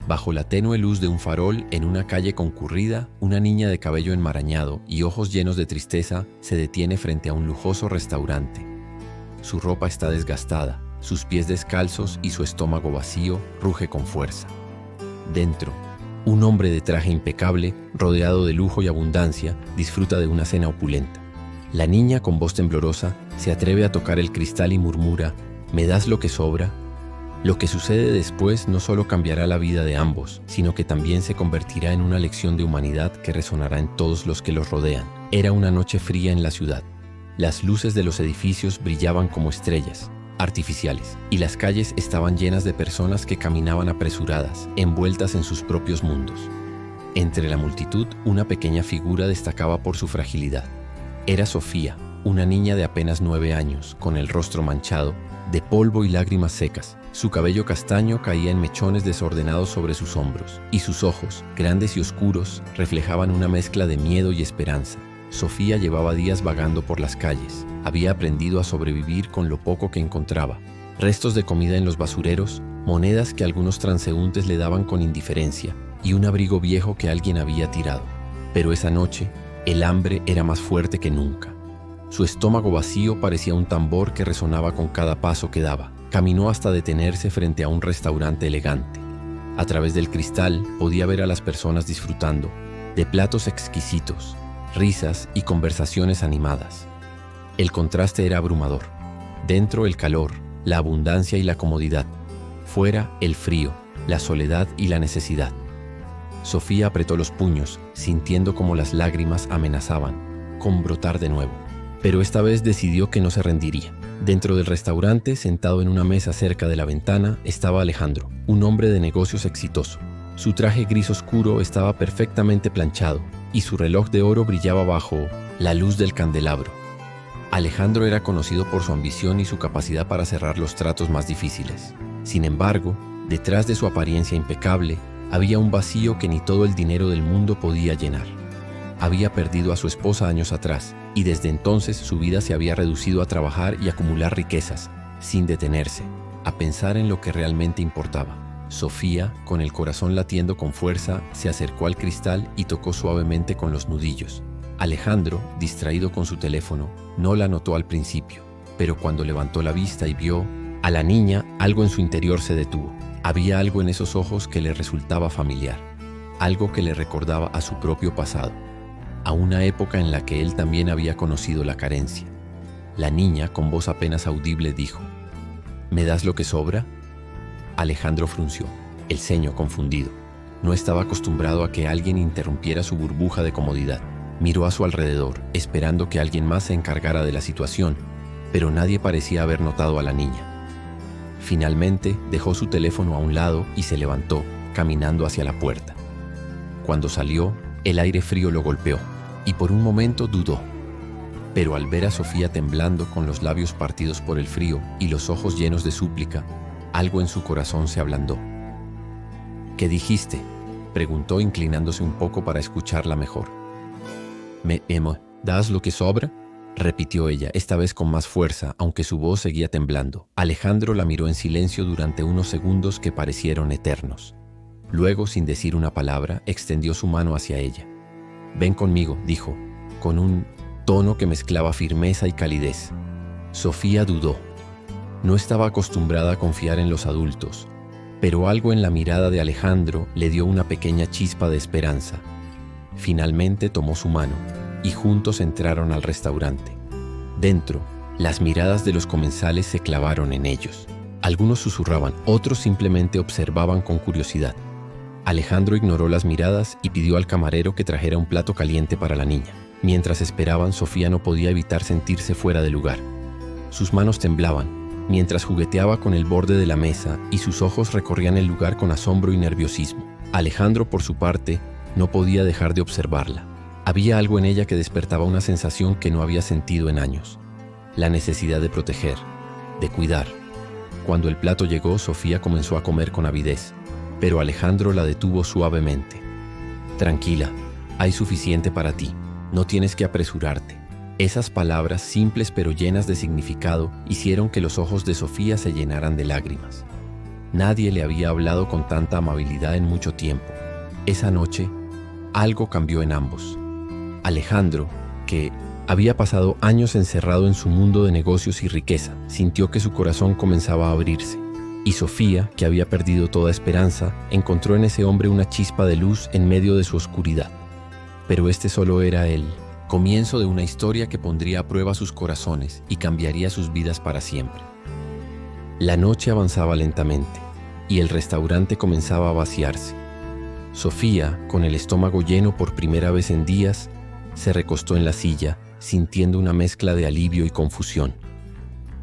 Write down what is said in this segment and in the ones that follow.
Bajo la tenue luz de un farol, en una calle concurrida, una niña de cabello enmarañado y ojos llenos de tristeza se detiene frente a un lujoso restaurante. Su ropa está desgastada, sus pies descalzos y su estómago vacío ruge con fuerza. Dentro, un hombre de traje impecable, rodeado de lujo y abundancia, disfruta de una cena opulenta. La niña, con voz temblorosa, se atreve a tocar el cristal y murmura: ¿me das lo que sobra? Lo que sucede después no solo cambiará la vida de ambos, sino que también se convertirá en una lección de humanidad que resonará en todos los que los rodean. Era una noche fría en la ciudad. Las luces de los edificios brillaban como estrellas artificiales, y las calles estaban llenas de personas que caminaban apresuradas, envueltas en sus propios mundos. Entre la multitud, una pequeña figura destacaba por su fragilidad. Era Sofía, una niña de apenas 9 años, con el rostro manchado de polvo y lágrimas secas. Su cabello castaño caía en mechones desordenados sobre sus hombros, y sus ojos, grandes y oscuros, reflejaban una mezcla de miedo y esperanza. Sofía llevaba días vagando por las calles. Había aprendido a sobrevivir con lo poco que encontraba: restos de comida en los basureros, monedas que algunos transeúntes le daban con indiferencia, y un abrigo viejo que alguien había tirado. Pero esa noche, el hambre era más fuerte que nunca. Su estómago vacío parecía un tambor que resonaba con cada paso que daba. Caminó hasta detenerse frente a un restaurante elegante. A través del cristal podía ver a las personas disfrutando de platos exquisitos, risas y conversaciones animadas. El contraste era abrumador. Dentro, el calor, la abundancia y la comodidad. Fuera, el frío, la soledad y la necesidad. Sofía apretó los puños, sintiendo como las lágrimas amenazaban con brotar de nuevo. Pero esta vez decidió que no se rendiría. Dentro del restaurante, sentado en una mesa cerca de la ventana, estaba Alejandro, un hombre de negocios exitoso. Su traje gris oscuro estaba perfectamente planchado, y su reloj de oro brillaba bajo la luz del candelabro. Alejandro era conocido por su ambición y su capacidad para cerrar los tratos más difíciles. Sin embargo, detrás de su apariencia impecable, había un vacío que ni todo el dinero del mundo podía llenar. Había perdido a su esposa años atrás, y desde entonces su vida se había reducido a trabajar y acumular riquezas, sin detenerse a pensar en lo que realmente importaba. Sofía, con el corazón latiendo con fuerza, se acercó al cristal y tocó suavemente con los nudillos. Alejandro, distraído con su teléfono, no la notó al principio, pero cuando levantó la vista y vio a la niña, algo en su interior se detuvo. Había algo en esos ojos que le resultaba familiar, algo que le recordaba a su propio pasado, a una época en la que él también había conocido la carencia. La niña, con voz apenas audible, dijo: ¿me das lo que sobra? Alejandro frunció el ceño confundido. No estaba acostumbrado a que alguien interrumpiera su burbuja de comodidad. Miró a su alrededor, esperando que alguien más se encargara de la situación, pero nadie parecía haber notado a la niña. Finalmente, dejó su teléfono a un lado y se levantó, caminando hacia la puerta. Cuando salió, el aire frío lo golpeó, y por un momento dudó. Pero al ver a Sofía temblando, con los labios partidos por el frío y los ojos llenos de súplica, algo en su corazón se ablandó. ¿Qué dijiste?, preguntó, inclinándose un poco para escucharla mejor. ¿Me das lo que sobra?, repitió ella, esta vez con más fuerza, aunque su voz seguía temblando. Alejandro la miró en silencio durante unos segundos que parecieron eternos. Luego, sin decir una palabra, extendió su mano hacia ella. «Ven conmigo», dijo, con un tono que mezclaba firmeza y calidez. Sofía dudó. No estaba acostumbrada a confiar en los adultos, pero algo en la mirada de Alejandro le dio una pequeña chispa de esperanza. Finalmente tomó su mano, y juntos entraron al restaurante. Dentro, las miradas de los comensales se clavaron en ellos. Algunos susurraban, otros simplemente observaban con curiosidad. Alejandro ignoró las miradas y pidió al camarero que trajera un plato caliente para la niña. Mientras esperaban, Sofía no podía evitar sentirse fuera de lugar. Sus manos temblaban mientras jugueteaba con el borde de la mesa, y sus ojos recorrían el lugar con asombro y nerviosismo. Alejandro, por su parte, no podía dejar de observarla. Había algo en ella que despertaba una sensación que no había sentido en años: la necesidad de proteger, de cuidar. Cuando el plato llegó, Sofía comenzó a comer con avidez, pero Alejandro la detuvo suavemente. «Tranquila, hay suficiente para ti, no tienes que apresurarte». Esas palabras, simples pero llenas de significado, hicieron que los ojos de Sofía se llenaran de lágrimas. Nadie le había hablado con tanta amabilidad en mucho tiempo. Esa noche, algo cambió en ambos. Alejandro, que había pasado años encerrado en su mundo de negocios y riqueza, sintió que su corazón comenzaba a abrirse. Y Sofía, que había perdido toda esperanza, encontró en ese hombre una chispa de luz en medio de su oscuridad. Pero este solo era el comienzo de una historia que pondría a prueba sus corazones y cambiaría sus vidas para siempre. La noche avanzaba lentamente y el restaurante comenzaba a vaciarse. Sofía, con el estómago lleno por primera vez en días, se recostó en la silla, sintiendo una mezcla de alivio y confusión.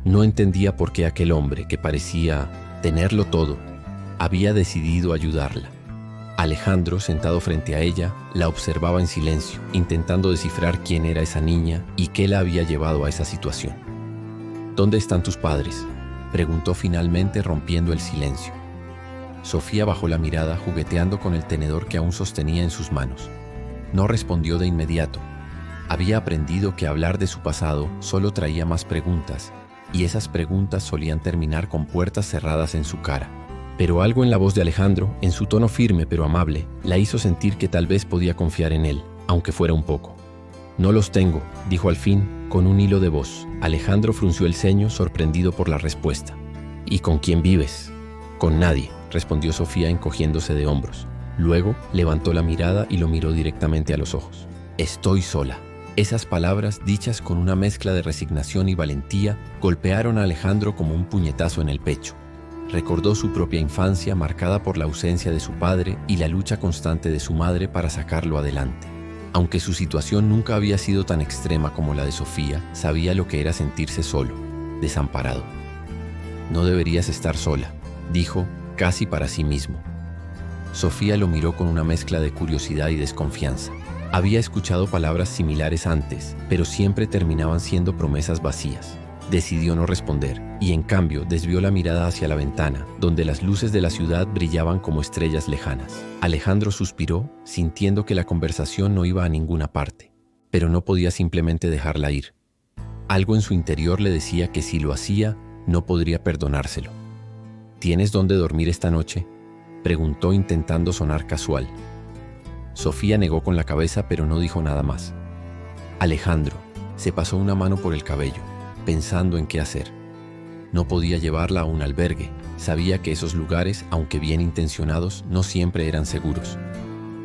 No entendía por qué aquel hombre, que parecía tenerlo todo, había decidido ayudarla. Alejandro, sentado frente a ella, la observaba en silencio, intentando descifrar quién era esa niña y qué la había llevado a esa situación. ¿Dónde están tus padres?, preguntó finalmente, rompiendo el silencio. Sofía bajó la mirada, jugueteando con el tenedor que aún sostenía en sus manos. No respondió de inmediato. Había aprendido que hablar de su pasado solo traía más preguntas, y esas preguntas solían terminar con puertas cerradas en su cara. Pero algo en la voz de Alejandro, en su tono firme pero amable, la hizo sentir que tal vez podía confiar en él, aunque fuera un poco. No los tengo, dijo al fin, con un hilo de voz. Alejandro frunció el ceño, sorprendido por la respuesta. ¿Y con quién vives? Con nadie, respondió Sofía, encogiéndose de hombros. Luego levantó la mirada y lo miró directamente a los ojos. Estoy sola. Esas palabras, dichas con una mezcla de resignación y valentía, golpearon a Alejandro como un puñetazo en el pecho. Recordó su propia infancia marcada por la ausencia de su padre y la lucha constante de su madre para sacarlo adelante. Aunque su situación nunca había sido tan extrema como la de Sofía, sabía lo que era sentirse solo, desamparado. No deberías estar sola, dijo, casi para sí mismo. Sofía lo miró con una mezcla de curiosidad y desconfianza. Había escuchado palabras similares antes, pero siempre terminaban siendo promesas vacías. Decidió no responder, y en cambio desvió la mirada hacia la ventana, donde las luces de la ciudad brillaban como estrellas lejanas. Alejandro suspiró, sintiendo que la conversación no iba a ninguna parte, pero no podía simplemente dejarla ir. Algo en su interior le decía que si lo hacía, no podría perdonárselo. ¿Tienes dónde dormir esta noche?, preguntó, intentando sonar casual. Sofía negó con la cabeza, pero no dijo nada más. Alejandro se pasó una mano por el cabello, pensando en qué hacer. No podía llevarla a un albergue. Sabía que esos lugares, aunque bien intencionados, no siempre eran seguros.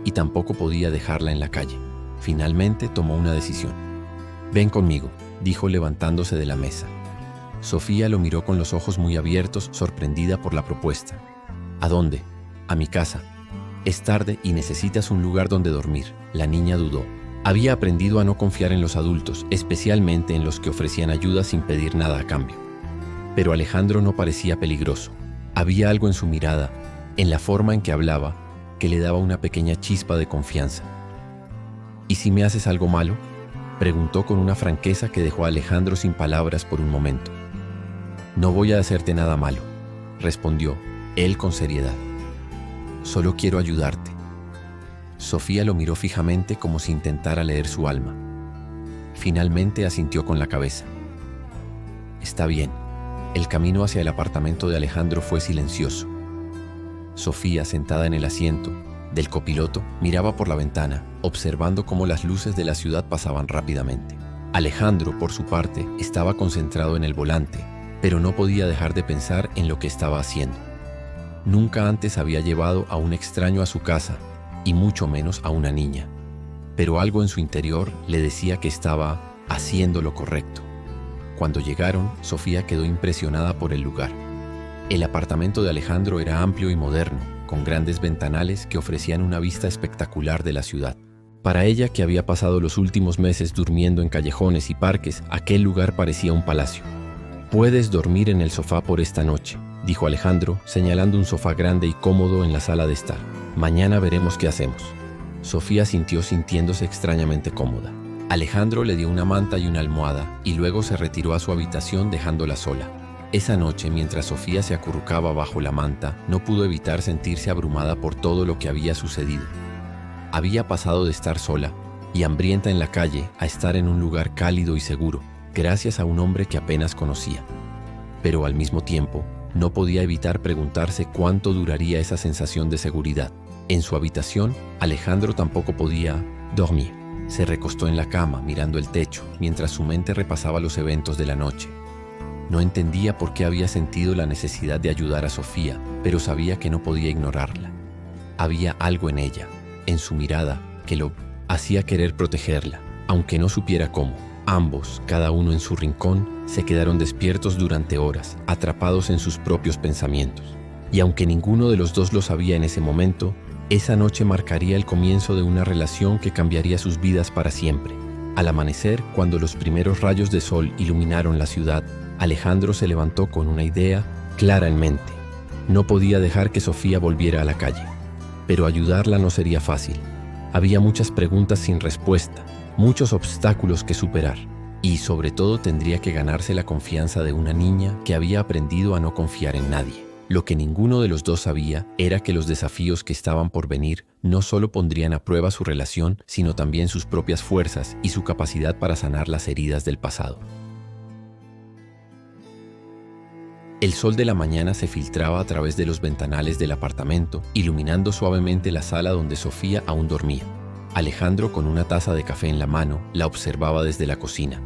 Y tampoco podía dejarla en la calle. Finalmente tomó una decisión. «Ven conmigo», dijo, levantándose de la mesa. Sofía lo miró con los ojos muy abiertos, sorprendida por la propuesta. «¿A dónde?» «A mi casa. Es tarde y necesitas un lugar donde dormir». La niña dudó. Había aprendido a no confiar en los adultos, especialmente en los que ofrecían ayuda sin pedir nada a cambio. Pero Alejandro no parecía peligroso. Había algo en su mirada, en la forma en que hablaba, que le daba una pequeña chispa de confianza. «¿Y si me haces algo malo?», preguntó con una franqueza que dejó a Alejandro sin palabras por un momento. «No voy a hacerte nada malo», respondió él con seriedad. «Solo quiero ayudarte». Sofía lo miró fijamente como si intentara leer su alma. Finalmente asintió con la cabeza. «Está bien». El camino hacia el apartamento de Alejandro fue silencioso. Sofía, sentada en el asiento del copiloto, miraba por la ventana, observando cómo las luces de la ciudad pasaban rápidamente. Alejandro, por su parte, estaba concentrado en el volante, pero no podía dejar de pensar en lo que estaba haciendo. Nunca antes había llevado a un extraño a su casa, y mucho menos a una niña. Pero algo en su interior le decía que estaba haciendo lo correcto. Cuando llegaron, Sofía quedó impresionada por el lugar. El apartamento de Alejandro era amplio y moderno, con grandes ventanales que ofrecían una vista espectacular de la ciudad. Para ella, que había pasado los últimos meses durmiendo en callejones y parques, aquel lugar parecía un palacio. «Puedes dormir en el sofá por esta noche», dijo Alejandro, señalando un sofá grande y cómodo en la sala de estar. «Mañana veremos qué hacemos». Sofía sintió, sintiéndose extrañamente cómoda. Alejandro le dio una manta y una almohada y luego se retiró a su habitación, dejándola sola. Esa noche, mientras Sofía se acurrucaba bajo la manta, no pudo evitar sentirse abrumada por todo lo que había sucedido. Había pasado de estar sola y hambrienta en la calle a estar en un lugar cálido y seguro, gracias a un hombre que apenas conocía. Pero al mismo tiempo, No podía evitar preguntarse cuánto duraría esa sensación de seguridad. En su habitación, Alejandro tampoco podía dormir. Se recostó en la cama, mirando el techo, mientras su mente repasaba los eventos de la noche. No entendía por qué había sentido la necesidad de ayudar a Sofía, pero sabía que no podía ignorarla. Había algo en ella, en su mirada, que lo hacía querer protegerla, aunque no supiera cómo. Ambos, cada uno en su rincón, se quedaron despiertos durante horas, atrapados en sus propios pensamientos. Y aunque ninguno de los dos lo sabía en ese momento, esa noche marcaría el comienzo de una relación que cambiaría sus vidas para siempre. Al amanecer, cuando los primeros rayos de sol iluminaron la ciudad, Alejandro se levantó con una idea clara en mente. No podía dejar que Sofía volviera a la calle. Pero ayudarla no sería fácil. Había muchas preguntas sin respuesta, muchos obstáculos que superar. Y sobre todo tendría que ganarse la confianza de una niña que había aprendido a no confiar en nadie. Lo que ninguno de los dos sabía era que los desafíos que estaban por venir no solo pondrían a prueba su relación, sino también sus propias fuerzas y su capacidad para sanar las heridas del pasado. El sol de la mañana se filtraba a través de los ventanales del apartamento, iluminando suavemente la sala donde Sofía aún dormía. Alejandro, con una taza de café en la mano, la observaba desde la cocina.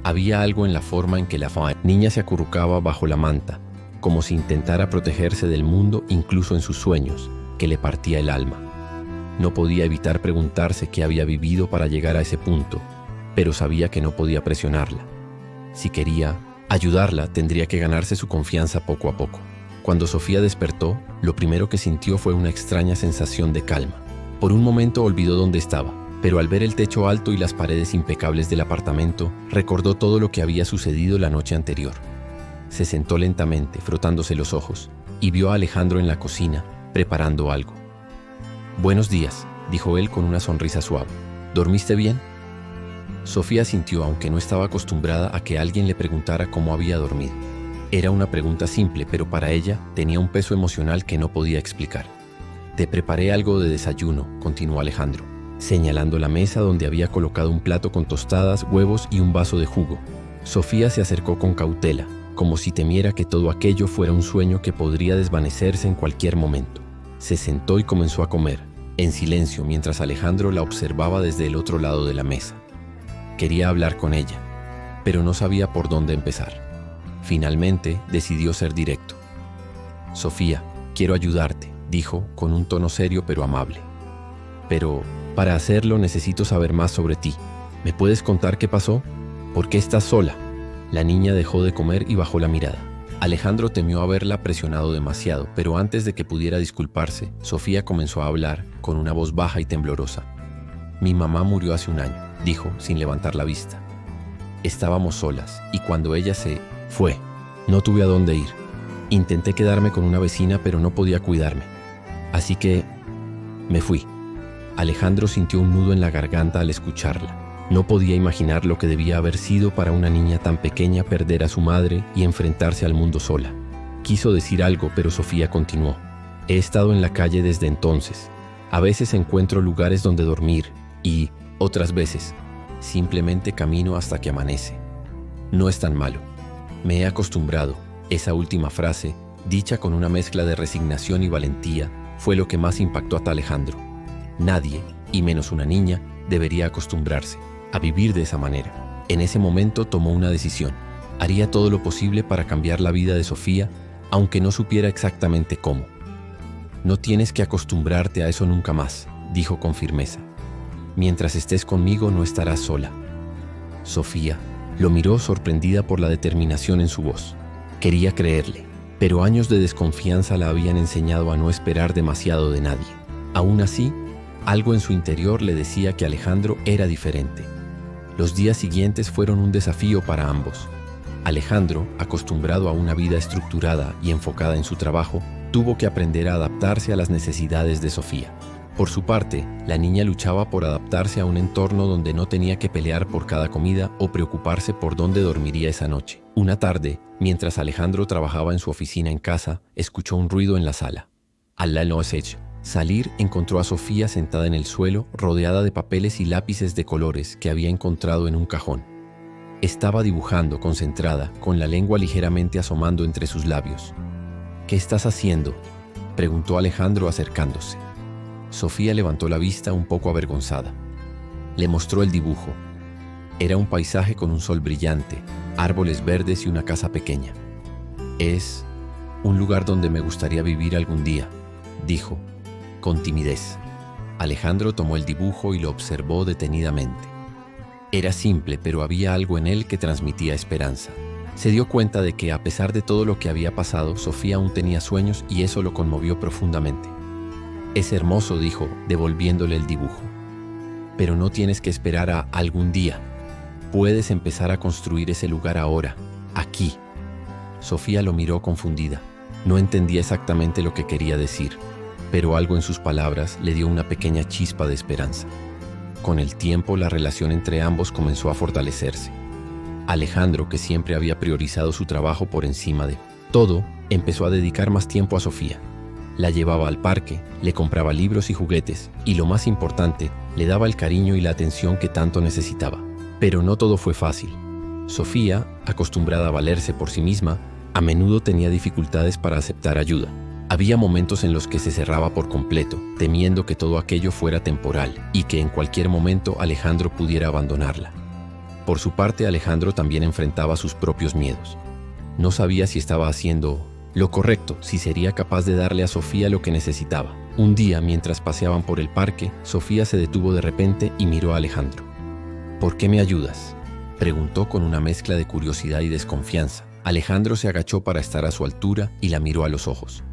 Había algo en la forma en que la niña se acurrucaba bajo la manta, como si intentara protegerse del mundo incluso en sus sueños, que le partía el alma. No podía evitar preguntarse qué había vivido para llegar a ese punto, pero sabía que no podía presionarla. Si quería ayudarla, tendría que ganarse su confianza poco a poco. Cuando Sofía despertó, lo primero que sintió fue una extraña sensación de calma. Por un momento olvidó dónde estaba, pero al ver el techo alto y las paredes impecables del apartamento, recordó todo lo que había sucedido la noche anterior. Se sentó lentamente, frotándose los ojos, y vio a Alejandro en la cocina, preparando algo. «Buenos días», dijo él con una sonrisa suave. «¿Dormiste bien?» Sofía sintió, aunque no estaba acostumbrada a que alguien le preguntara cómo había dormido. Era una pregunta simple, pero para ella tenía un peso emocional que no podía explicar. «Te preparé algo de desayuno», continuó Alejandro, señalando la mesa donde había colocado un plato con tostadas, huevos y un vaso de jugo. Sofía se acercó con cautela, como si temiera que todo aquello fuera un sueño que podría desvanecerse en cualquier momento. Se sentó y comenzó a comer, en silencio, mientras Alejandro la observaba desde el otro lado de la mesa. Quería hablar con ella, pero no sabía por dónde empezar. Finalmente, decidió ser directo. «Sofía, quiero ayudarte», dijo con un tono serio pero amable. «Pero para hacerlo necesito saber más sobre ti. ¿Me puedes contar qué pasó? ¿Por qué estás sola?» La niña dejó de comer y bajó la mirada. Alejandro temió haberla presionado demasiado, pero antes de que pudiera disculparse, Sofía comenzó a hablar con una voz baja y temblorosa. «Mi mamá murió hace un año», dijo sin levantar la vista. «Estábamos solas y cuando ella se fue, no tuve a dónde ir. Intenté quedarme con una vecina, pero no podía cuidarme. Así que me fui». Alejandro sintió un nudo en la garganta al escucharla. No podía imaginar lo que debía haber sido para una niña tan pequeña perder a su madre y enfrentarse al mundo sola. Quiso decir algo, pero Sofía continuó. «He estado en la calle desde entonces. A veces encuentro lugares donde dormir y, otras veces, simplemente camino hasta que amanece. No es tan malo. Me he acostumbrado». Esa última frase, dicha con una mezcla de resignación y valentía, fue lo que más impactó a Alejandro. Nadie, y menos una niña, debería acostumbrarse a vivir de esa manera. En ese momento tomó una decisión. Haría todo lo posible para cambiar la vida de Sofía, aunque no supiera exactamente cómo. «No tienes que acostumbrarte a eso nunca más», dijo con firmeza. «Mientras estés conmigo no estarás sola». Sofía lo miró sorprendida por la determinación en su voz. Quería creerle, pero años de desconfianza la habían enseñado a no esperar demasiado de nadie. Aún así, algo en su interior le decía que Alejandro era diferente. Los días siguientes fueron un desafío para ambos. Alejandro, acostumbrado a una vida estructurada y enfocada en su trabajo, tuvo que aprender a adaptarse a las necesidades de Sofía. Por su parte, la niña luchaba por adaptarse a un entorno donde no tenía que pelear por cada comida o preocuparse por dónde dormiría esa noche. Una tarde, mientras Alejandro trabajaba en su oficina en casa, escuchó un ruido en la sala. Al salir, encontró a Sofía sentada en el suelo, rodeada de papeles y lápices de colores que había encontrado en un cajón. Estaba dibujando, concentrada, con la lengua ligeramente asomando entre sus labios. ¿Qué estás haciendo?, preguntó Alejandro acercándose. Sofía levantó la vista un poco avergonzada. Le mostró el dibujo. Era un paisaje con un sol brillante, árboles verdes y una casa pequeña. Es un lugar donde me gustaría vivir algún día, dijo, con timidez. Alejandro tomó el dibujo y lo observó detenidamente. Era simple, pero había algo en él que transmitía esperanza. Se dio cuenta de que, a pesar de todo lo que había pasado, Sofía aún tenía sueños y eso lo conmovió profundamente. Es hermoso, dijo, devolviéndole el dibujo. Pero no tienes que esperar a algún día. Puedes empezar a construir ese lugar ahora, aquí. Sofía lo miró confundida. No entendía exactamente lo que quería decir, pero algo en sus palabras le dio una pequeña chispa de esperanza. Con el tiempo, la relación entre ambos comenzó a fortalecerse. Alejandro, que siempre había priorizado su trabajo por encima de todo, empezó a dedicar más tiempo a Sofía. La llevaba al parque, le compraba libros y juguetes, y lo más importante, le daba el cariño y la atención que tanto necesitaba. Pero no todo fue fácil. Sofía, acostumbrada a valerse por sí misma, a menudo tenía dificultades para aceptar ayuda. Había momentos en los que se cerraba por completo, temiendo que todo aquello fuera temporal y que en cualquier momento Alejandro pudiera abandonarla. Por su parte, Alejandro también enfrentaba sus propios miedos. No sabía si estaba haciendo lo correcto, si sería capaz de darle a Sofía lo que necesitaba. Un día, mientras paseaban por el parque, Sofía se detuvo de repente y miró a Alejandro. ¿Por qué me ayudas?, preguntó con una mezcla de curiosidad y desconfianza. Alejandro se agachó para estar a su altura y la miró a los ojos.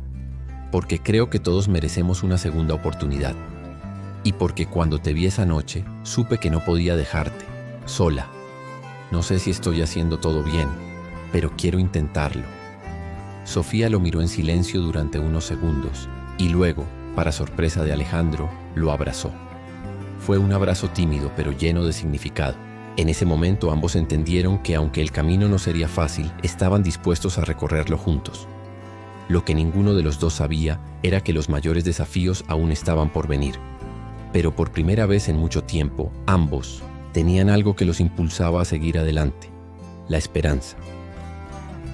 Porque creo que todos merecemos una segunda oportunidad. Y porque cuando te vi esa noche, supe que no podía dejarte, sola. No sé si estoy haciendo todo bien, pero quiero intentarlo. Sofía lo miró en silencio durante unos segundos y luego, para sorpresa de Alejandro, lo abrazó. Fue un abrazo tímido pero lleno de significado. En ese momento ambos entendieron que aunque el camino no sería fácil, estaban dispuestos a recorrerlo juntos. Lo que ninguno de los dos sabía era que los mayores desafíos aún estaban por venir. Pero por primera vez en mucho tiempo, ambos tenían algo que los impulsaba a seguir adelante: la esperanza.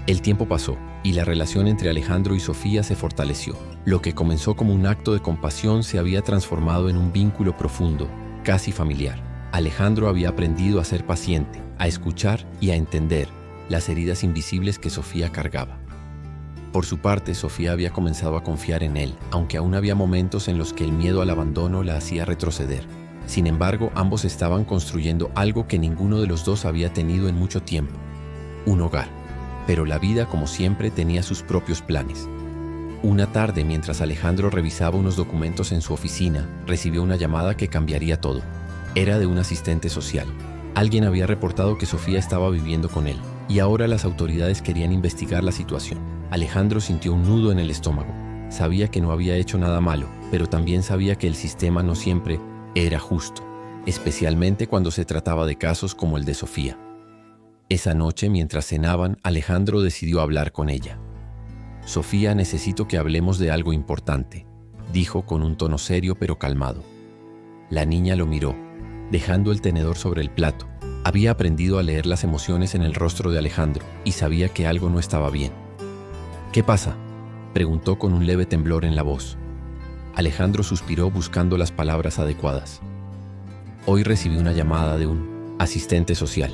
El tiempo pasó y la relación entre Alejandro y Sofía se fortaleció. Lo que comenzó como un acto de compasión se había transformado en un vínculo profundo, casi familiar. Alejandro había aprendido a ser paciente, a escuchar y a entender las heridas invisibles que Sofía cargaba. Por su parte, Sofía había comenzado a confiar en él, aunque aún había momentos en los que el miedo al abandono la hacía retroceder. Sin embargo, ambos estaban construyendo algo que ninguno de los dos había tenido en mucho tiempo: un hogar. Pero la vida, como siempre, tenía sus propios planes. Una tarde, mientras Alejandro revisaba unos documentos en su oficina, recibió una llamada que cambiaría todo. Era de un asistente social. Alguien había reportado que Sofía estaba viviendo con él, y ahora las autoridades querían investigar la situación. Alejandro sintió un nudo en el estómago. Sabía que no había hecho nada malo, pero también sabía que el sistema no siempre era justo, especialmente cuando se trataba de casos como el de Sofía. Esa noche, mientras cenaban, Alejandro decidió hablar con ella. «Sofía, necesito que hablemos de algo importante», dijo con un tono serio pero calmado. La niña lo miró, dejando el tenedor sobre el plato. Había aprendido a leer las emociones en el rostro de Alejandro y sabía que algo no estaba bien. «¿Qué pasa?», preguntó con un leve temblor en la voz. Alejandro suspiró buscando las palabras adecuadas. «Hoy recibí una llamada de un asistente social.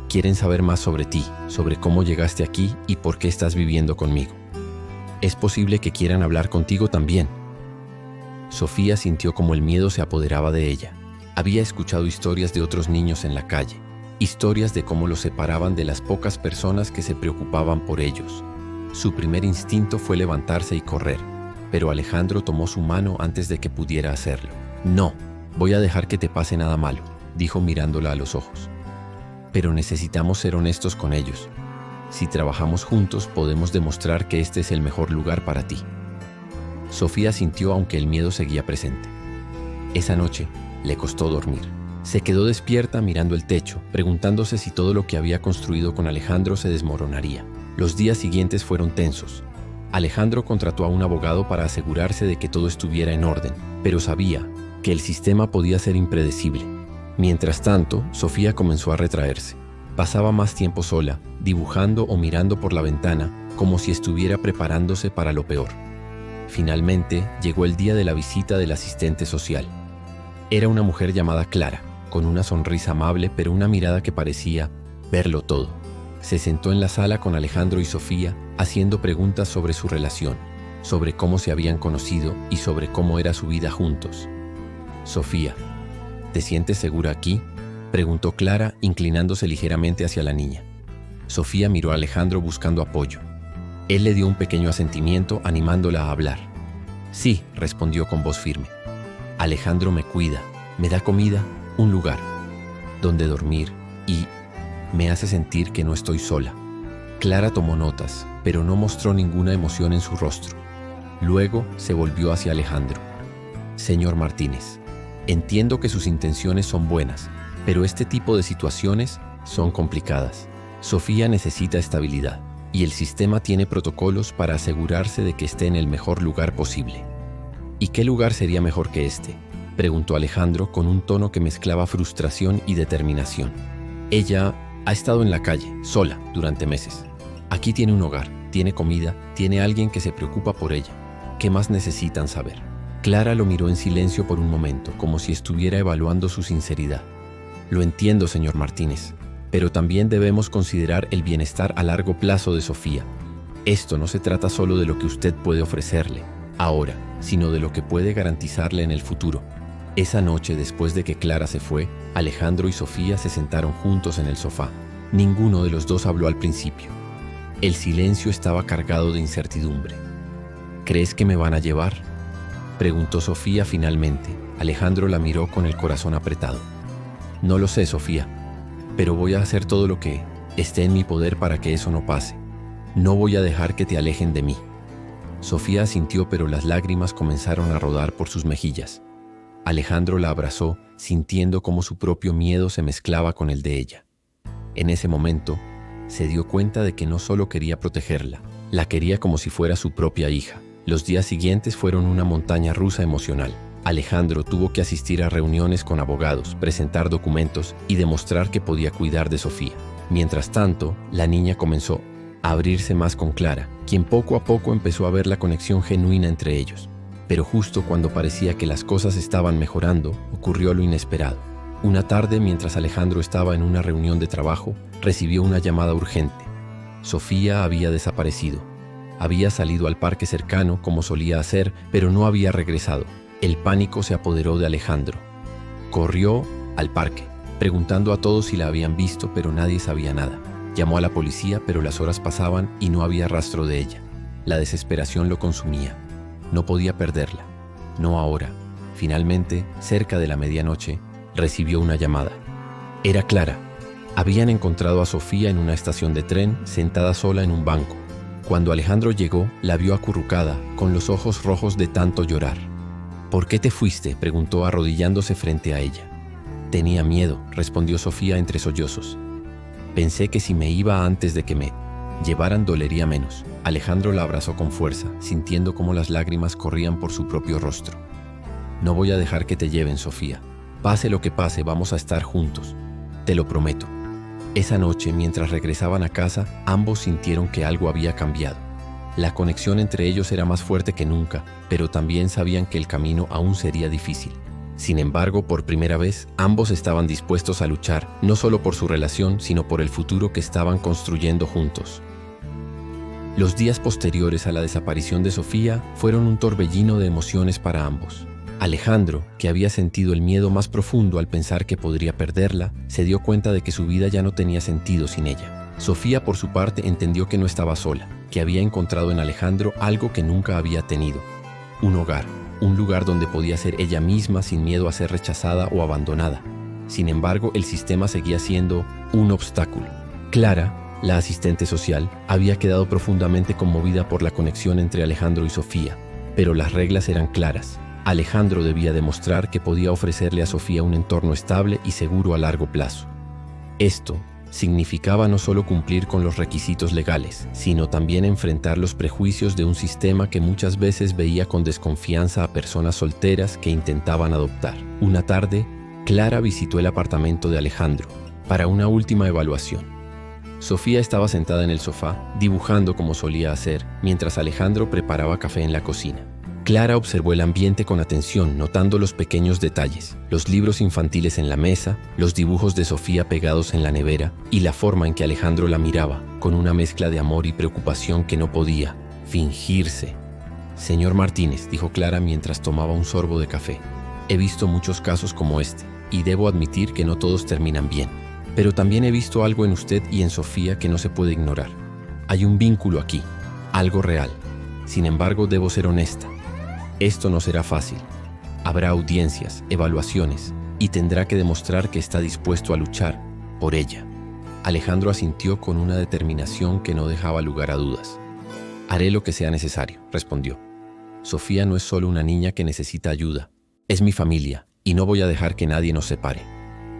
Quieren saber más sobre ti, sobre cómo llegaste aquí y por qué estás viviendo conmigo. Es posible que quieran hablar contigo también». Sofía sintió como el miedo se apoderaba de ella. Había escuchado historias de otros niños en la calle, historias de cómo los separaban de las pocas personas que se preocupaban por ellos. Su primer instinto fue levantarse y correr, pero Alejandro tomó su mano antes de que pudiera hacerlo. «No, voy a dejar que te pase nada malo», dijo mirándola a los ojos. «Pero necesitamos ser honestos con ellos. Si trabajamos juntos, podemos demostrar que este es el mejor lugar para ti». Sofía sintió aunque el miedo seguía presente. Esa noche le costó dormir. Se quedó despierta mirando el techo, preguntándose si todo lo que había construido con Alejandro se desmoronaría. Los días siguientes fueron tensos. Alejandro contrató a un abogado para asegurarse de que todo estuviera en orden, pero sabía que el sistema podía ser impredecible. Mientras tanto, Sofía comenzó a retraerse. Pasaba más tiempo sola, dibujando o mirando por la ventana, como si estuviera preparándose para lo peor. Finalmente, llegó el día de la visita del asistente social. Era una mujer llamada Clara, con una sonrisa amable pero una mirada que parecía verlo todo. Se sentó en la sala con Alejandro y Sofía, haciendo preguntas sobre su relación, sobre cómo se habían conocido y sobre cómo era su vida juntos. «Sofía, ¿te sientes segura aquí?», preguntó Clara, inclinándose ligeramente hacia la niña. Sofía miró a Alejandro buscando apoyo. Él le dio un pequeño asentimiento, animándola a hablar. «Sí», respondió con voz firme. «Alejandro me cuida, me da comida, un lugar donde dormir y me hace sentir que no estoy sola». Clara tomó notas, pero no mostró ninguna emoción en su rostro. Luego se volvió hacia Alejandro. «Señor Martínez, entiendo que sus intenciones son buenas, pero este tipo de situaciones son complicadas. Sofía necesita estabilidad y el sistema tiene protocolos para asegurarse de que esté en el mejor lugar posible». «¿Y qué lugar sería mejor que este?», preguntó Alejandro con un tono que mezclaba frustración y determinación. «Ella ha estado en la calle, sola, durante meses. Aquí tiene un hogar, tiene comida, tiene alguien que se preocupa por ella. ¿Qué más necesitan saber?». Clara lo miró en silencio por un momento, como si estuviera evaluando su sinceridad. «Lo entiendo, señor Martínez, pero también debemos considerar el bienestar a largo plazo de Sofía. Esto no se trata solo de lo que usted puede ofrecerle ahora, sino de lo que puede garantizarle en el futuro». Esa noche, después de que Clara se fue, Alejandro y Sofía se sentaron juntos en el sofá. Ninguno de los dos habló al principio. El silencio estaba cargado de incertidumbre. «¿Crees que me van a llevar?», preguntó Sofía finalmente. Alejandro la miró con el corazón apretado. «No lo sé, Sofía, pero voy a hacer todo lo que esté en mi poder para que eso no pase. No voy a dejar que te alejen de mí». Sofía asintió, pero las lágrimas comenzaron a rodar por sus mejillas. Alejandro la abrazó, sintiendo cómo su propio miedo se mezclaba con el de ella. En ese momento, se dio cuenta de que no solo quería protegerla, la quería como si fuera su propia hija. Los días siguientes fueron una montaña rusa emocional. Alejandro tuvo que asistir a reuniones con abogados, presentar documentos y demostrar que podía cuidar de Sofía. Mientras tanto, la niña comenzó a abrirse más con Clara, quien poco a poco empezó a ver la conexión genuina entre ellos. Pero justo cuando parecía que las cosas estaban mejorando, ocurrió lo inesperado. Una tarde, mientras Alejandro estaba en una reunión de trabajo, recibió una llamada urgente. Sofía había desaparecido. Había salido al parque cercano, como solía hacer, pero no había regresado. El pánico se apoderó de Alejandro. Corrió al parque, preguntando a todos si la habían visto, pero nadie sabía nada. Llamó a la policía, pero las horas pasaban y no había rastro de ella. La desesperación lo consumía. No podía perderla. No ahora. Finalmente, cerca de la medianoche, recibió una llamada. Era Clara. Habían encontrado a Sofía en una estación de tren, sentada sola en un banco. Cuando Alejandro llegó, la vio acurrucada, con los ojos rojos de tanto llorar. «¿Por qué te fuiste?», preguntó arrodillándose frente a ella. «Tenía miedo», respondió Sofía entre sollozos. «Pensé que si me iba antes de que me llevaran dolería menos». Alejandro la abrazó con fuerza, sintiendo cómo las lágrimas corrían por su propio rostro. «No voy a dejar que te lleven, Sofía. Pase lo que pase, vamos a estar juntos. Te lo prometo». Esa noche, mientras regresaban a casa, ambos sintieron que algo había cambiado. La conexión entre ellos era más fuerte que nunca, pero también sabían que el camino aún sería difícil. Sin embargo, por primera vez, ambos estaban dispuestos a luchar, no solo por su relación, sino por el futuro que estaban construyendo juntos. Los días posteriores a la desaparición de Sofía fueron un torbellino de emociones para ambos. Alejandro, que había sentido el miedo más profundo al pensar que podría perderla, se dio cuenta de que su vida ya no tenía sentido sin ella. Sofía, por su parte, entendió que no estaba sola, que había encontrado en Alejandro algo que nunca había tenido: un hogar, un lugar donde podía ser ella misma sin miedo a ser rechazada o abandonada. Sin embargo, el sistema seguía siendo un obstáculo. Clara, la asistente social, había quedado profundamente conmovida por la conexión entre Alejandro y Sofía, pero las reglas eran claras. Alejandro debía demostrar que podía ofrecerle a Sofía un entorno estable y seguro a largo plazo. Esto significaba no solo cumplir con los requisitos legales, sino también enfrentar los prejuicios de un sistema que muchas veces veía con desconfianza a personas solteras que intentaban adoptar. Una tarde, Clara visitó el apartamento de Alejandro para una última evaluación. Sofía estaba sentada en el sofá, dibujando como solía hacer, mientras Alejandro preparaba café en la cocina. Clara observó el ambiente con atención, notando los pequeños detalles, los libros infantiles en la mesa, los dibujos de Sofía pegados en la nevera y la forma en que Alejandro la miraba, con una mezcla de amor y preocupación que no podía fingirse. «Señor Martínez», dijo Clara mientras tomaba un sorbo de café, «he visto muchos casos como este, y debo admitir que no todos terminan bien. Pero también he visto algo en usted y en Sofía que no se puede ignorar. Hay un vínculo aquí, algo real. Sin embargo, debo ser honesta. Esto no será fácil. Habrá audiencias, evaluaciones, y tendrá que demostrar que está dispuesto a luchar por ella». Alejandro asintió con una determinación que no dejaba lugar a dudas. «Haré lo que sea necesario», respondió. «Sofía no es solo una niña que necesita ayuda. Es mi familia, y no voy a dejar que nadie nos separe».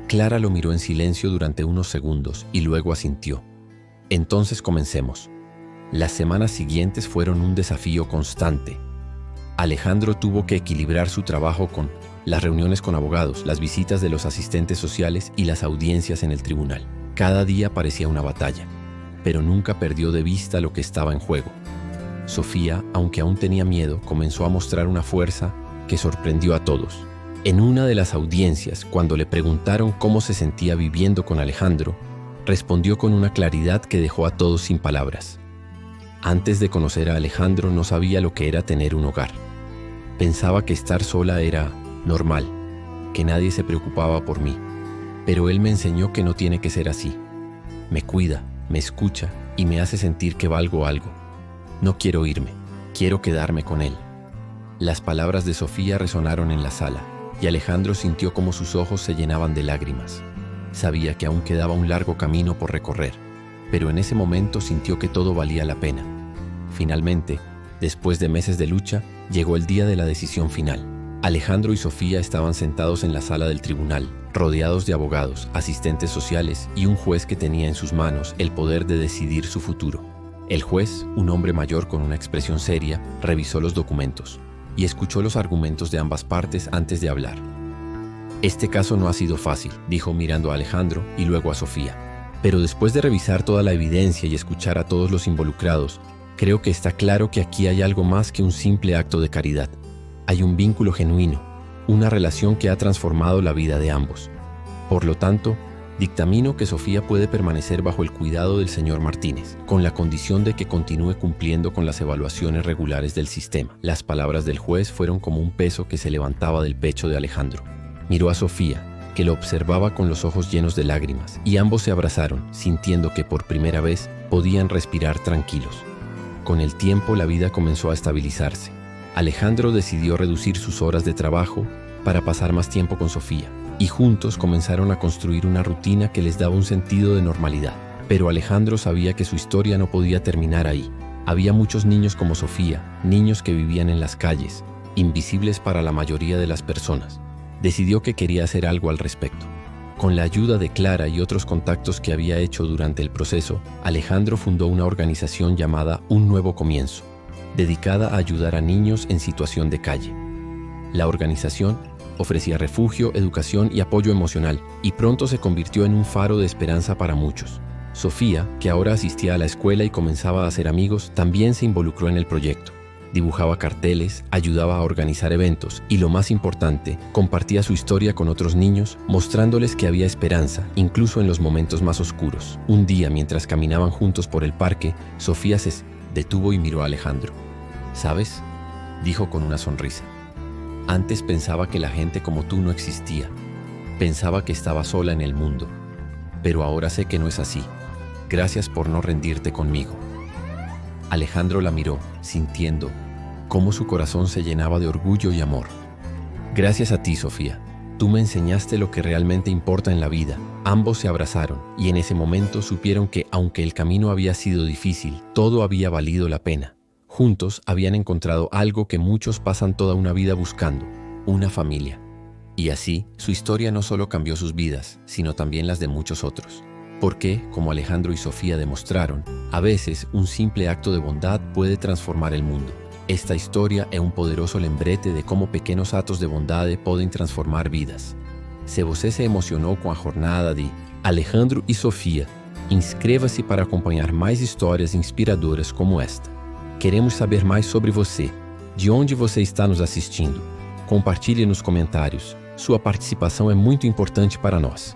Clara lo miró en silencio durante unos segundos y luego asintió. «Entonces comencemos». Las semanas siguientes fueron un desafío constante. Alejandro tuvo que equilibrar su trabajo con las reuniones con abogados, las visitas de los asistentes sociales y las audiencias en el tribunal. Cada día parecía una batalla, pero nunca perdió de vista lo que estaba en juego. Sofía, aunque aún tenía miedo, comenzó a mostrar una fuerza que sorprendió a todos. En una de las audiencias, cuando le preguntaron cómo se sentía viviendo con Alejandro, respondió con una claridad que dejó a todos sin palabras. Antes de conocer a Alejandro no sabía lo que era tener un hogar. Pensaba que estar sola era normal, que nadie se preocupaba por mí. Pero él me enseñó que no tiene que ser así. Me cuida, me escucha y me hace sentir que valgo algo. No quiero irme, quiero quedarme con él». Las palabras de Sofía resonaron en la sala, y Alejandro sintió como sus ojos se llenaban de lágrimas. Sabía que aún quedaba un largo camino por recorrer, pero en ese momento sintió que todo valía la pena. Finalmente, después de meses de lucha, llegó el día de la decisión final. Alejandro y Sofía estaban sentados en la sala del tribunal, rodeados de abogados, asistentes sociales y un juez que tenía en sus manos el poder de decidir su futuro. El juez, un hombre mayor con una expresión seria, revisó los documentos y escuchó los argumentos de ambas partes antes de hablar. «Este caso no ha sido fácil», dijo mirando a Alejandro y luego a Sofía. «Pero después de revisar toda la evidencia y escuchar a todos los involucrados, creo que está claro que aquí hay algo más que un simple acto de caridad. Hay un vínculo genuino, una relación que ha transformado la vida de ambos. Por lo tanto, dictamino que Sofía puede permanecer bajo el cuidado del señor Martínez, con la condición de que continúe cumpliendo con las evaluaciones regulares del sistema». Las palabras del juez fueron como un peso que se levantaba del pecho de Alejandro. Miró a Sofía, que lo observaba con los ojos llenos de lágrimas, y ambos se abrazaron, sintiendo que por primera vez podían respirar tranquilos. Con el tiempo, la vida comenzó a estabilizarse. Alejandro decidió reducir sus horas de trabajo para pasar más tiempo con Sofía, y juntos comenzaron a construir una rutina que les daba un sentido de normalidad. Pero Alejandro sabía que su historia no podía terminar ahí. Había muchos niños como Sofía, niños que vivían en las calles, invisibles para la mayoría de las personas. Decidió que quería hacer algo al respecto. Con la ayuda de Clara y otros contactos que había hecho durante el proceso, Alejandro fundó una organización llamada Un Nuevo Comienzo, dedicada a ayudar a niños en situación de calle. La organización ofrecía refugio, educación y apoyo emocional, y pronto se convirtió en un faro de esperanza para muchos. Sofía, que ahora asistía a la escuela y comenzaba a hacer amigos, también se involucró en el proyecto. Dibujaba carteles, ayudaba a organizar eventos y, lo más importante, compartía su historia con otros niños, mostrándoles que había esperanza, incluso en los momentos más oscuros. Un día, mientras caminaban juntos por el parque, Sofía se detuvo y miró a Alejandro. «¿Sabes?», dijo con una sonrisa. «Antes pensaba que la gente como tú no existía. Pensaba que estaba sola en el mundo. Pero ahora sé que no es así. Gracias por no rendirte conmigo». Alejandro la miró, sintiendo cómo su corazón se llenaba de orgullo y amor. «Gracias a ti, Sofía. Tú me enseñaste lo que realmente importa en la vida». Ambos se abrazaron y en ese momento supieron que, aunque el camino había sido difícil, todo había valido la pena. Juntos habían encontrado algo que muchos pasan toda una vida buscando: una familia. Y así, su historia no solo cambió sus vidas, sino también las de muchos otros. Porque, como Alejandro y Sofía demostraron, a veces un simple acto de bondad puede transformar el mundo. Esta historia é un poderoso lembrete de como pequenos atos de bondade podem transformar vidas. Se você se emocionou com a jornada de Alejandro e Sofia, Inscreva-se para acompanhar mais histórias inspiradoras como esta. Queremos saber mais sobre você. De onde você está nos assistindo? Compartilhe nos comentários. Sua participação é muito importante para nós.